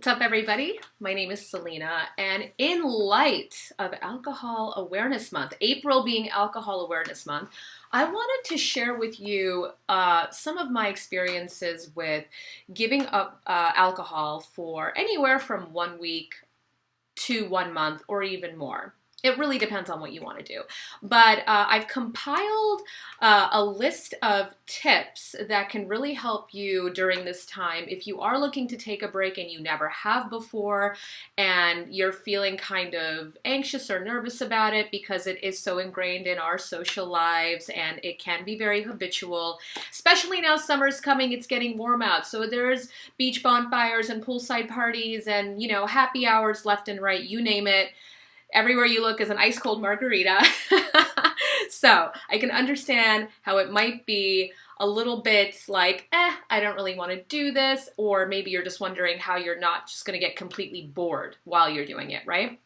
What's up, everybody? My name is Selena, and in light of Alcohol Awareness Month, April being Alcohol Awareness Month, I wanted to share with you some of my experiences with giving up alcohol for anywhere from 1 week to 1 month or even more. It really depends on what you want to do. But I've compiled a list of tips that can really help you during this time if you are looking to take a break and you never have before and you're feeling kind of anxious or nervous about it because it is so ingrained in our social lives and it can be very habitual, especially now summer's coming, it's getting warm out. So there's beach bonfires and poolside parties and, happy hours left and right, you name it. Everywhere you look is an ice cold margarita. So I can understand how it might be a little bit like, I don't really want to do this. Or maybe you're just wondering how you're not just going to get completely bored while you're doing it, right?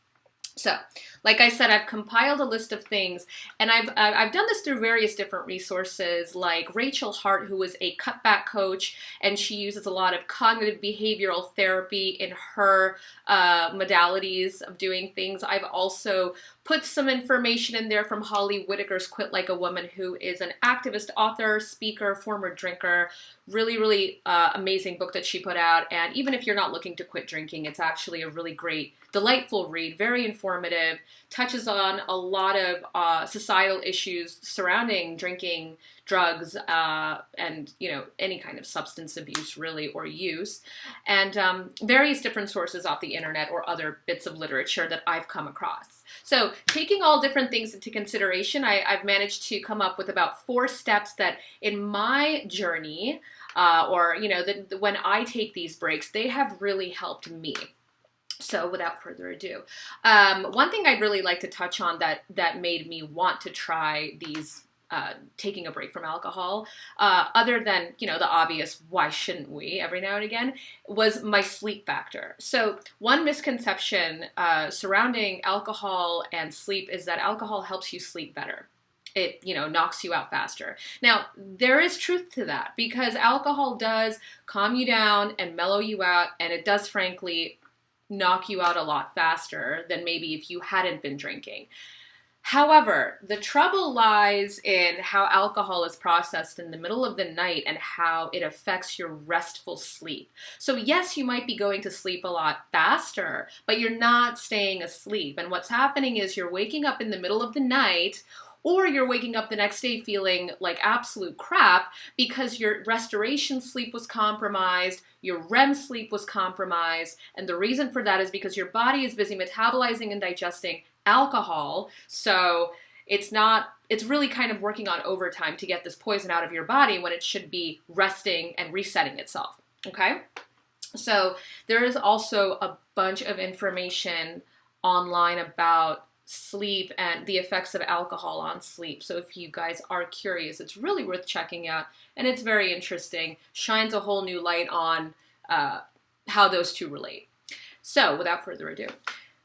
So, like I said, I've compiled a list of things, and I've done this through various different resources, like Rachel Hart, who is a cutback coach, and she uses a lot of cognitive behavioral therapy in her modalities of doing things. I've also put some information in there from Holly Whitaker's Quit Like a Woman, who is an activist, author, speaker, former drinker. Really amazing book that she put out. And even if you're not looking to quit drinking, it's actually a really great, delightful read, very informative, touches on a lot of societal issues surrounding drinking, drugs, and any kind of substance abuse really or use, and various different sources off the internet or other bits of literature that I've come across. So taking all different things into consideration, I've managed to come up with about 4 steps that in my journey, when I take these breaks, they have really helped me. So without further ado, one thing I'd really like to touch on that made me want to try these taking a break from alcohol, other than, the obvious, why shouldn't we every now and again, was my sleep factor. So one misconception surrounding alcohol and sleep is that alcohol helps you sleep better. It, knocks you out faster. Now, there is truth to that because alcohol does calm you down and mellow you out, and it does, frankly, knock you out a lot faster than maybe if you hadn't been drinking. However, the trouble lies in how alcohol is processed in the middle of the night and how it affects your restful sleep. So yes, you might be going to sleep a lot faster, but you're not staying asleep. And what's happening is you're waking up in the middle of the night, or you're waking up the next day feeling like absolute crap because your restoration sleep was compromised, your REM sleep was compromised, and the reason for that is because your body is busy metabolizing and digesting alcohol, so it's really kind of working on overtime to get this poison out of your body when it should be resting and resetting itself, okay? So there is also a bunch of information online about sleep and the effects of alcohol on sleep. So if you guys are curious, it's really worth checking out, and it's very interesting, shines a whole new light on how those two relate. So without further ado,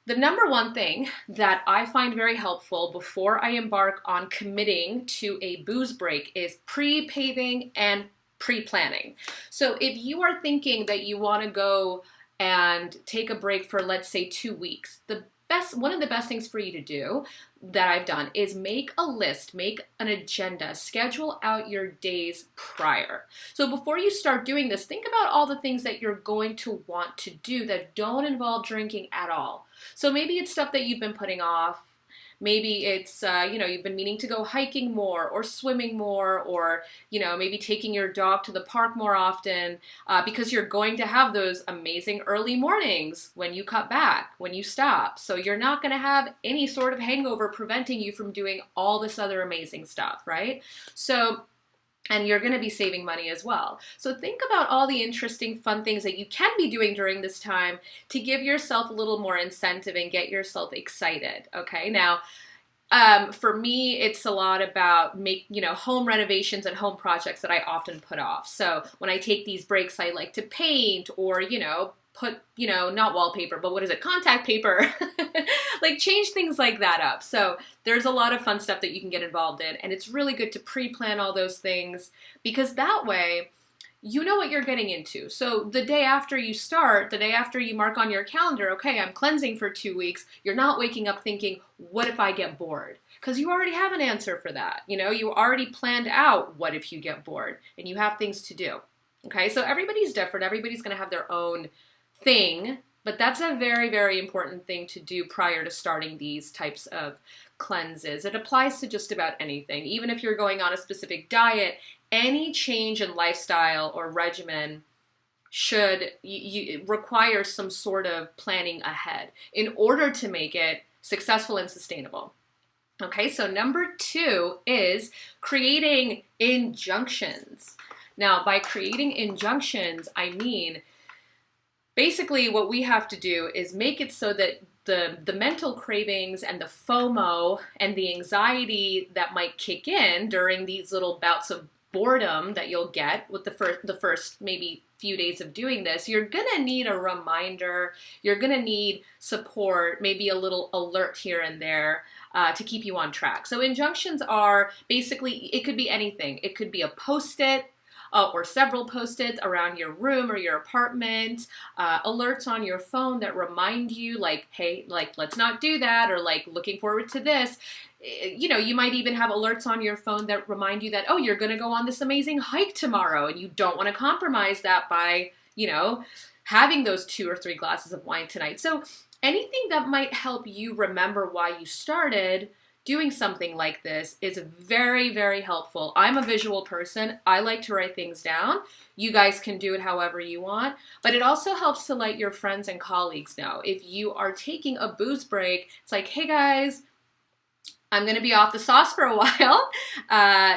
the number one thing that I find very helpful before I embark on committing to a booze break is pre-paving and pre-planning. So if you are thinking that you want to go and take a break for, let's say, 2 weeks, one of the best things for you to do that I've done is make a list, make an agenda, schedule out your days prior. So before you start doing this, think about all the things that you're going to want to do that don't involve drinking at all. So maybe it's stuff that you've been putting off. Maybe it's, you've been meaning to go hiking more or swimming more, or, maybe taking your dog to the park more often because you're going to have those amazing early mornings when you cut back, when you stop. So you're not going to have any sort of hangover preventing you from doing all this other amazing stuff, right? And you're going to be saving money as well. So think about all the interesting, fun things that you can be doing during this time to give yourself a little more incentive and get yourself excited, okay? Now, for me, it's a lot about home renovations and home projects that I often put off. So when I take these breaks, I like to paint or, put, not wallpaper, but what is it? Contact paper. Like change things like that up. So there's a lot of fun stuff that you can get involved in. And it's really good to pre-plan all those things because that way you know what you're getting into. So the day after you start, the day after you mark on your calendar, okay, I'm cleansing for 2 weeks, you're not waking up thinking, what if I get bored? Because you already have an answer for that. You know, you already planned out what if you get bored, and you have things to do. Okay, so everybody's different. Everybody's going to have their own thing, but that's a very, very important thing to do prior to starting these types of cleanses. It applies to just about anything. Even if you're going on a specific diet, any change in lifestyle or regimen should require some sort of planning ahead in order to make it successful and sustainable. Okay, so number 2 is creating injunctions. Now, by creating injunctions, I mean, basically what we have to do is make it so that the mental cravings and the FOMO and the anxiety that might kick in during these little bouts of boredom that you'll get with the first maybe few days of doing this, you're gonna need a reminder, you're gonna need support, maybe a little alert here and there to keep you on track. So injunctions are basically, it could be anything. It could be a post-it, or several post-its around your room or your apartment, alerts on your phone that remind you, like, hey, like, let's not do that, or like, looking forward to this. You know, you might even have alerts on your phone that remind you that, oh, you're going to go on this amazing hike tomorrow, and you don't want to compromise that by, you know, having those 2 or 3 glasses of wine tonight. So anything that might help you remember why you started doing something like this is very, very helpful. I'm a visual person. I like to write things down. You guys can do it however you want, but it also helps to let your friends and colleagues know. If you are taking a booze break, it's like, hey guys, I'm going to be off the sauce for a while,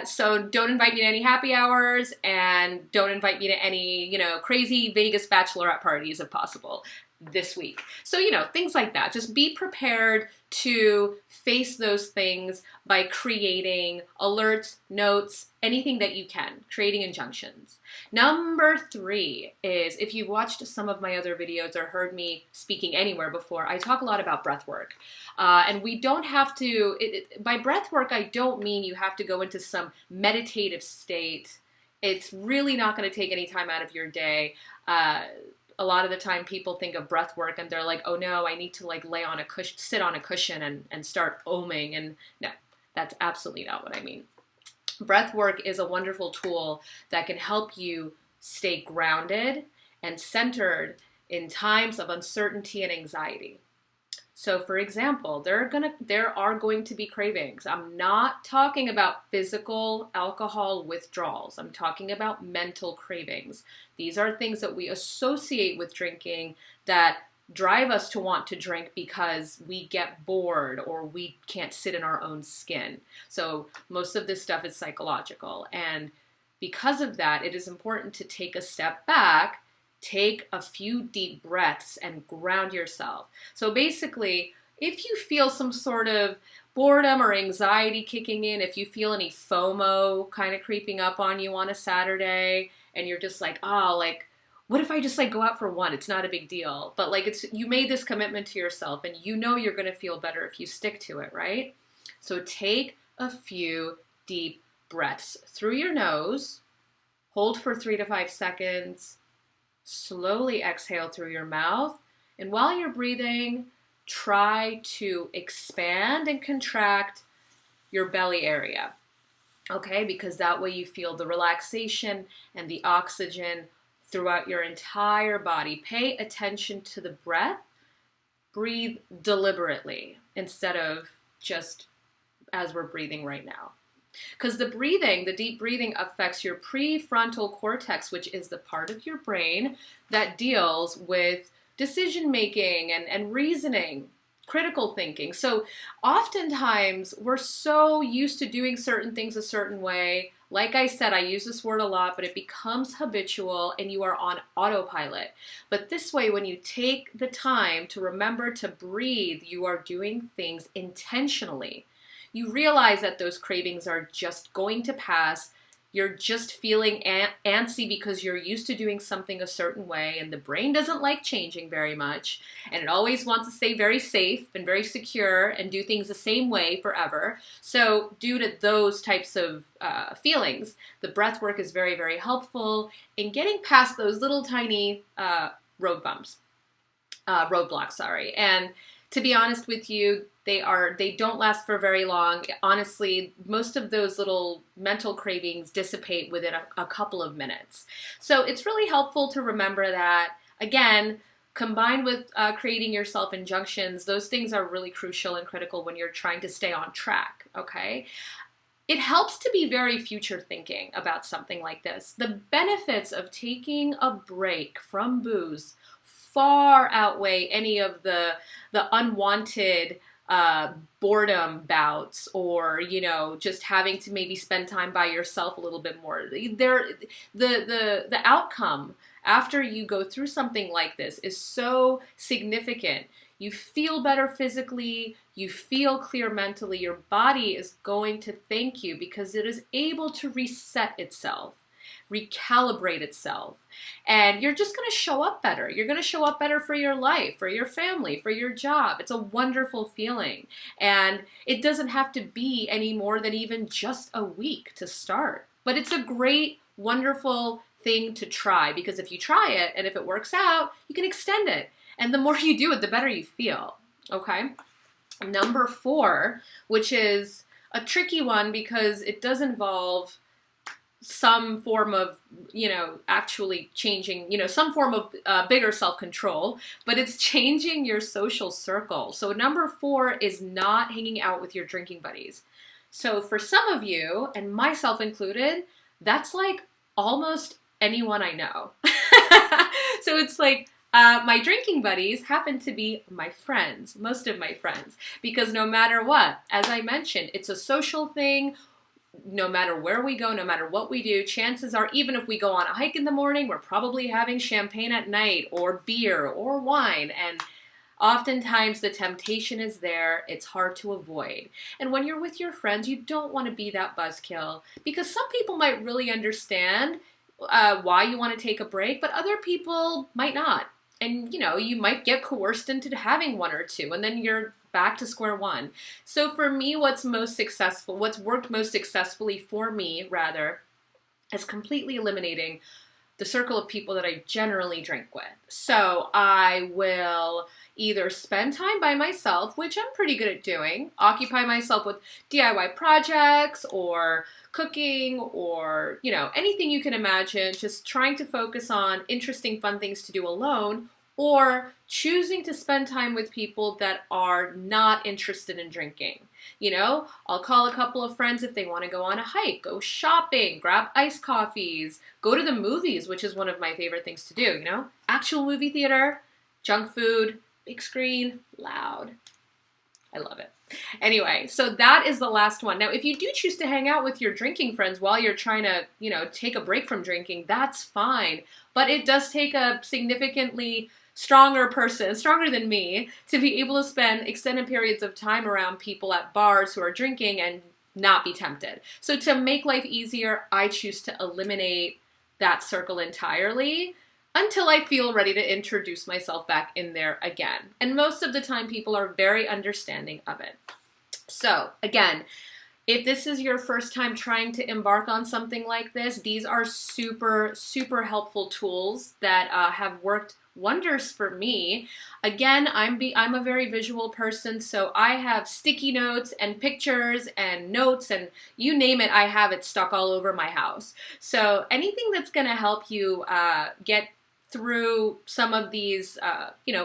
so don't invite me to any happy hours, and don't invite me to any, you know, crazy Vegas bachelorette parties if possible this week. So, you know, things like that. Just be prepared to face those things by creating alerts, notes, anything that you can, creating injunctions. Number 3 is, if you've watched some of my other videos or heard me speaking anywhere before, I talk a lot about breath work. And we don't have to, by breath work, I don't mean you have to go into some meditative state. It's really not going to take any time out of your day. A lot of the time people think of breath work and they're like, oh no, I need to like lay on a cushion, sit on a cushion and start oming. And no, that's absolutely not what I mean. Breath work is a wonderful tool that can help you stay grounded and centered in times of uncertainty and anxiety. So for example, there are going to be cravings. I'm not talking about physical alcohol withdrawals. I'm talking about mental cravings. These are things that we associate with drinking that drive us to want to drink because we get bored or we can't sit in our own skin. So most of this stuff is psychological. And because of that, it is important to take a step back, take a few deep breaths, and ground yourself. So basically, if you feel some sort of boredom or anxiety kicking in, if you feel any FOMO kind of creeping up on you on a Saturday, and you're just like, oh, like, what if I just like go out for one? It's not a big deal. But like, you made this commitment to yourself, and you know you're going to feel better if you stick to it, right? So take a few deep breaths through your nose, hold for 3 to 5 seconds, slowly exhale through your mouth, and while you're breathing, try to expand and contract your belly area, okay? Because that way you feel the relaxation and the oxygen throughout your entire body. Pay attention to the breath. Breathe deliberately instead of just as we're breathing right now. Because the deep breathing affects your prefrontal cortex, which is the part of your brain that deals with decision making and reasoning, critical thinking. So oftentimes we're so used to doing certain things a certain way. Like I said, I use this word a lot, but it becomes habitual and you are on autopilot. But this way, when you take the time to remember to breathe, you are doing things intentionally. You realize that those cravings are just going to pass. you're just feeling antsy because you're used to doing something a certain way, and the brain doesn't like changing very much, and it always wants to stay very safe and very secure and do things the same way forever. So due to those types of feelings, the breath work is very, very helpful in getting past those little tiny roadblocks, sorry. And to be honest with you, they don't last for very long. Honestly, most of those little mental cravings dissipate within a couple of minutes. So it's really helpful to remember that, again, combined with creating your self-injunctions, those things are really crucial and critical when you're trying to stay on track, okay? It helps to be very future thinking about something like this. The benefits of taking a break from booze far outweigh any of the unwanted boredom bouts, or just having to maybe spend time by yourself a little bit more. The outcome after you go through something like this is so significant. You feel better physically, you feel clear mentally, your body is going to thank you because it is able to reset itself, recalibrate itself, and you're just going to show up better. You're going to show up better for your life, for your family, for your job. It's a wonderful feeling, and it doesn't have to be any more than even just a week to start. But it's a great, wonderful thing to try, because if you try it and if it works out, you can extend it. And the more you do it, the better you feel, okay? Number 4, which is a tricky one because it does involve some form of, actually changing, some form of bigger self-control, but it's changing your social circle. So number 4 is not hanging out with your drinking buddies. So for some of you, and myself included, that's like almost anyone I know. So it's like, my drinking buddies happen to be my friends, most of my friends, because no matter what, as I mentioned, it's a social thing. No matter where we go, no matter what we do, chances are, even if we go on a hike in the morning, we're probably having champagne at night, or beer, or wine, and oftentimes the temptation is there. It's hard to avoid. And when you're with your friends, you don't want to be that buzzkill, because some people might really understand why you want to take a break, but other people might not. And, you might get coerced into having one or two, and then you're back to square one. So for me, what's worked most successfully for me, rather, is completely eliminating the circle of people that I generally drink with. So I will either spend time by myself, which I'm pretty good at doing, occupy myself with DIY projects or cooking or, anything you can imagine, just trying to focus on interesting, fun things to do alone, or choosing to spend time with people that are not interested in drinking. I'll call a couple of friends if they want to go on a hike, go shopping, grab iced coffees, go to the movies, which is one of my favorite things to do, actual movie theater, junk food, big screen, loud. I love it. Anyway, so that is the last one. Now, if you do choose to hang out with your drinking friends while you're trying to, take a break from drinking, that's fine. But it does take a significantly stronger person, stronger than me, to be able to spend extended periods of time around people at bars who are drinking and not be tempted. So to make life easier, I choose to eliminate that circle entirely until I feel ready to introduce myself back in there again. And most of the time, people are very understanding of it. So again, if this is your first time trying to embark on something like this, these are super, super helpful tools that have worked wonders for me. Again, I'm a very visual person, so I have sticky notes and pictures and notes and you name it, I have it stuck all over my house. So anything that's going to help you get through some of these,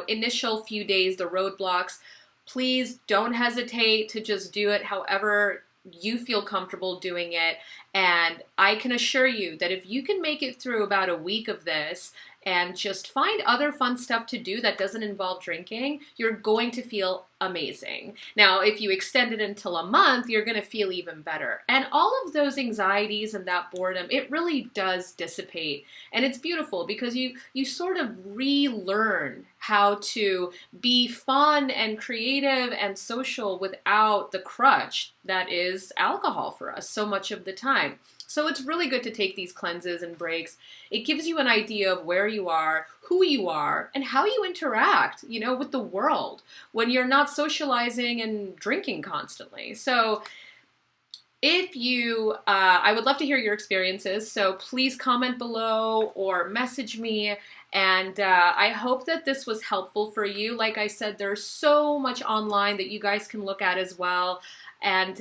initial few days, the roadblocks, please don't hesitate to just do it however you feel comfortable doing it. And I can assure you that if you can make it through about a week of this and just find other fun stuff to do that doesn't involve drinking, you're going to feel amazing. Now, if you extend it until a month, you're going to feel even better. And all of those anxieties and that boredom, it really does dissipate. And it's beautiful because you sort of relearn how to be fun and creative and social without the crutch that is alcohol for us so much of the time. So it's really good to take these cleanses and breaks. It gives you an idea of where you are, who you are, and how you interact, with the world when you're not socializing and drinking constantly. So if you, I would love to hear your experiences, so please comment below or message me. And I hope that this was helpful for you. Like I said, there's so much online that you guys can look at as well. And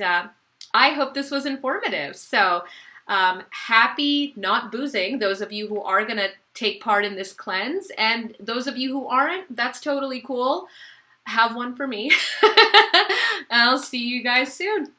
I hope this was informative. So happy not boozing, those of you who are going to take part in this cleanse. And those of you who aren't, that's totally cool. Have one for me. And I'll see you guys soon.